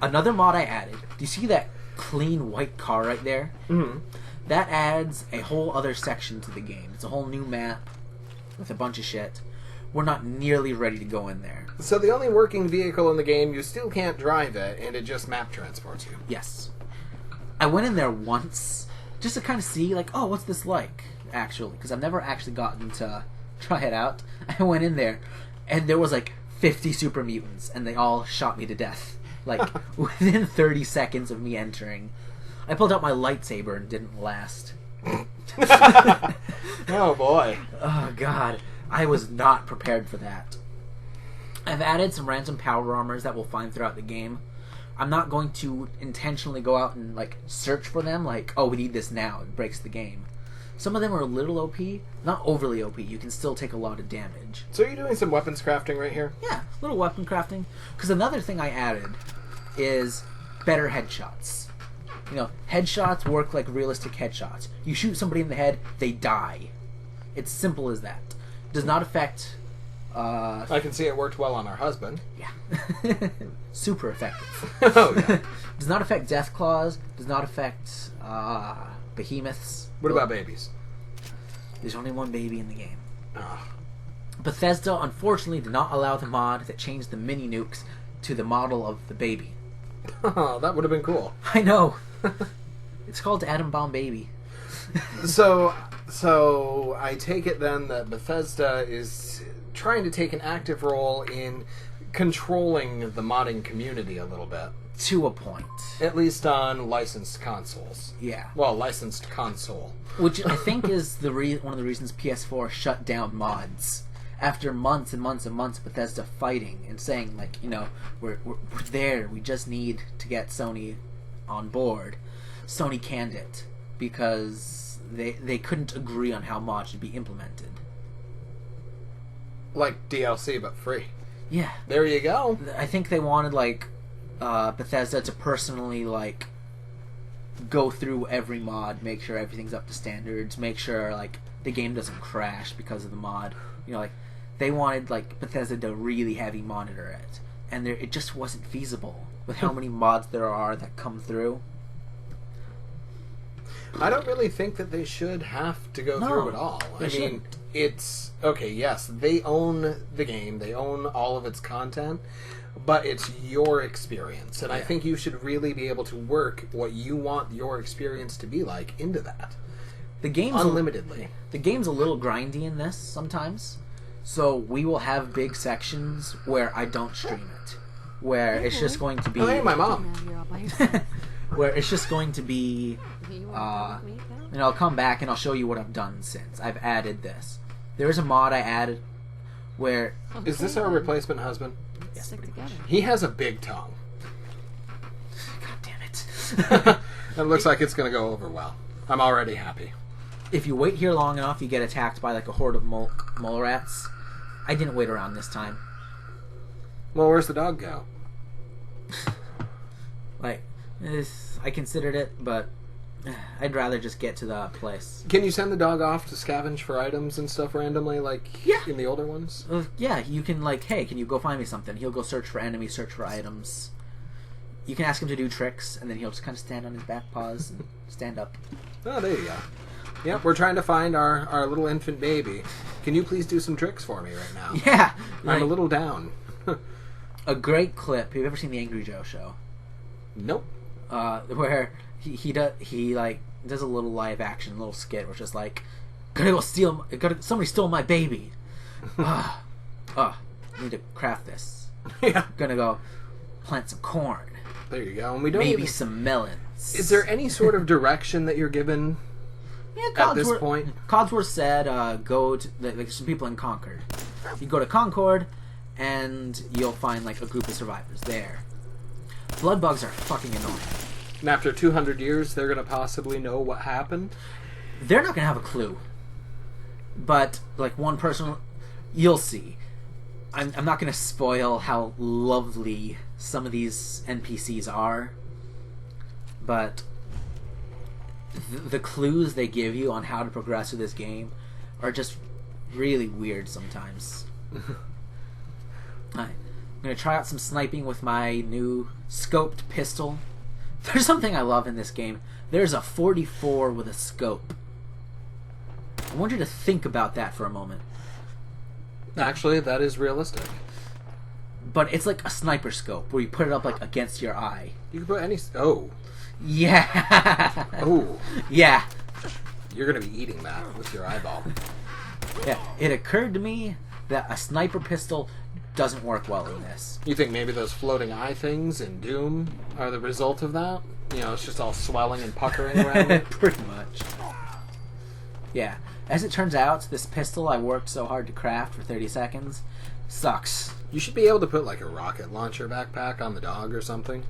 Another mod I added. Do you see that clean white car right there? Mhm. That adds a whole other section to the game. It's a whole new map with a bunch of shit. We're not nearly ready to go in there. So the only working vehicle in the game, you still can't drive it, and it just map transports you. Yes. I went in there once just to kind of see, like, oh, what's this like, actually? Because I've never actually gotten to try it out. I went in there, and there was, like, 50 super mutants, and they all shot me to death. Like, within 30 seconds of me entering. I pulled out my lightsaber and didn't last. Oh, boy. Oh, God. I was not prepared for that. I've added some random power armors that we'll find throughout the game. I'm not going to intentionally go out and, like, search for them, like, oh, we need this now. It breaks the game. Some of them are a little OP. Not overly OP. You can still take a lot of damage. So you're doing some weapons crafting right here? Yeah, little weapon crafting. Because another thing I added is better headshots. You know, headshots work like realistic headshots. You shoot somebody in the head, they die. It's simple as that. Does not affect... I can see it worked well on our husband. Yeah. Super effective. Oh, yeah. Does not affect death claws. Does not affect behemoths. What about babies? There's only one baby in the game. Oh. Bethesda, unfortunately, did not allow the mod that changed the mini nukes to the model of the baby. Oh, that would have been cool. I know. It's called Atom Bomb Baby. So I take it then that Bethesda is trying to take an active role in controlling the modding community a little bit. To a point. At least on licensed consoles. Yeah. Well, licensed console. Which I think is one of the reasons PS4 shut down mods. After months and months and months of Bethesda fighting and saying, like, you know, we're there, we just need to get Sony on board. Sony canned it because they couldn't agree on how mods should be implemented. Like DLC, but free. Yeah. There you go. I think they wanted, like, Bethesda to personally, like, go through every mod, make sure everything's up to standards, make sure, like, the game doesn't crash because of the mod. You know, like, they wanted, like, Bethesda to really heavy monitor it. And it just wasn't feasible with how many mods there are that come through. I don't really think that they should have to go through it all. I mean, shouldn't. it's... Okay, yes, they own the game, they own all of its content, but it's your experience. And I think you should really be able to work what you want your experience to be like into that. The game's Unlimitedly. The game's a little grindy in this sometimes. So we will have big sections where I don't stream it. Where it's just going to be... Oh, hey, my mom. Now you're all by yourself. Where it's just going to be... You wanna go with me, pal? and I'll come back and I'll show you what I've done since. I've added this. There's a mod I added where... Is this our replacement husband? Let's stick together. He has a big tongue. God damn it. It looks like it's going to go over well. I'm already happy. If you wait here long enough, you get attacked by like a horde of mole rats. I didn't wait around this time. Well, where's the dog go? Like, I considered it, but I'd rather just get to the place. Can you send the dog off to scavenge for items and stuff randomly, like in the older ones? Yeah, you can, like, hey, can you go find me something? He'll go search for enemies, search for items. You can ask him to do tricks, and then he'll just kind of stand on his back paws and stand up. Oh, there you go. Yep, we're trying to find our little infant baby. Can you please do some tricks for me right now? Yeah! I'm a little down. A great clip. Have you ever seen the Angry Joe show? Nope. Where he does a little live action, little skit, which is like, somebody stole my baby. Need to craft this. Yeah. Gonna go plant some corn. There you go. And we don't Maybe even... some melons. Is there any sort of direction that you're given at this point? Codsworth said, go to... There's some people in Concord. You go to Concord, and you'll find, like, a group of survivors there. Blood bugs are fucking annoying. And after 200 years, they're going to possibly know what happened? They're not going to have a clue. But, like, one person... You'll see. I'm not going to spoil how lovely some of these NPCs are. but the clues they give you on how to progress through this game are just really weird sometimes. I'm going to try out some sniping with my new scoped pistol. There's something I love in this game. There's a 44 with a scope. I want you to think about that for a moment. Actually, that is realistic. But it's like a sniper scope where you put it up like against your eye. You can put any... Oh. Yeah. Oh. Yeah. You're going to be eating that with your eyeball. Yeah. It occurred to me that a sniper pistol doesn't work well in this. You think maybe those floating eye things in Doom are the result of that? You know, it's just all swelling and puckering around it? Pretty much. Yeah. As it turns out, this pistol I worked so hard to craft for 30 seconds sucks. You should be able to put like a rocket launcher backpack on the dog or something.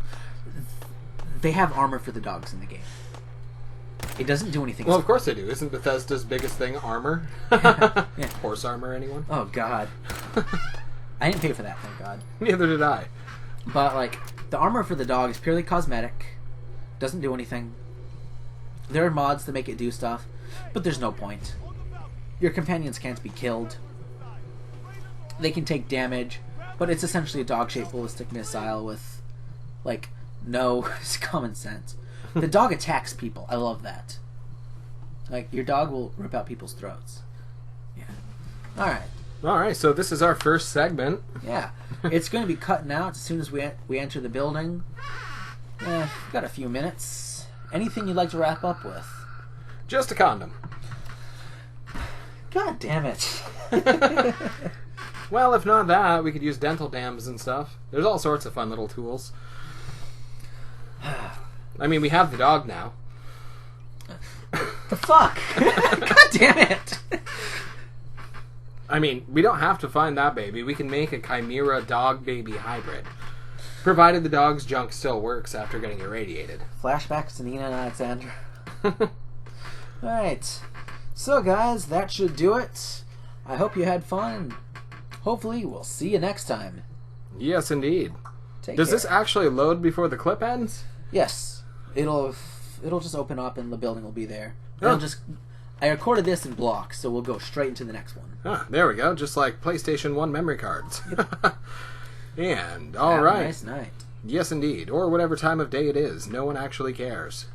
They have armor for the dogs in the game. It doesn't do anything. Well, of course they do. Isn't Bethesda's biggest thing armor? Yeah. Horse armor, anyone? Oh, God. I didn't pay for that, thank God. Neither did I. But, like, the armor for the dog is purely cosmetic. Doesn't do anything. There are mods that make it do stuff, but there's no point. Your companions can't be killed. They can take damage, but it's essentially a dog-shaped ballistic missile with, like, no common sense. The dog attacks people. I love that. Like, your dog will rip out people's throats. Yeah. Alright. Alright, so this is our first segment. Yeah. It's going to be cutting out as soon as we enter the building. We've got a few minutes. Anything you'd like to wrap up with? Just a condom. God damn it. Well, if not that, we could use dental dams and stuff. There's all sorts of fun little tools. I mean, we have the dog now. The fuck? God damn it. I mean, we don't have to find that baby. We can make a chimera dog-baby hybrid. Provided the dog's junk still works after getting irradiated. Flashbacks to Nina and Alexander. Alright. So, guys, that should do it. I hope you had fun. Hopefully, we'll see you next time. Yes, indeed. Take Does care. this actually load before the clip ends? Yes. It'll just open up and the building will be there. Oh. I recorded this in blocks, so we'll go straight into the next one. Ah, there we go. Just like PlayStation 1 memory cards. And, Have alright. a nice night. Yes, indeed. Or whatever time of day it is. No one actually cares.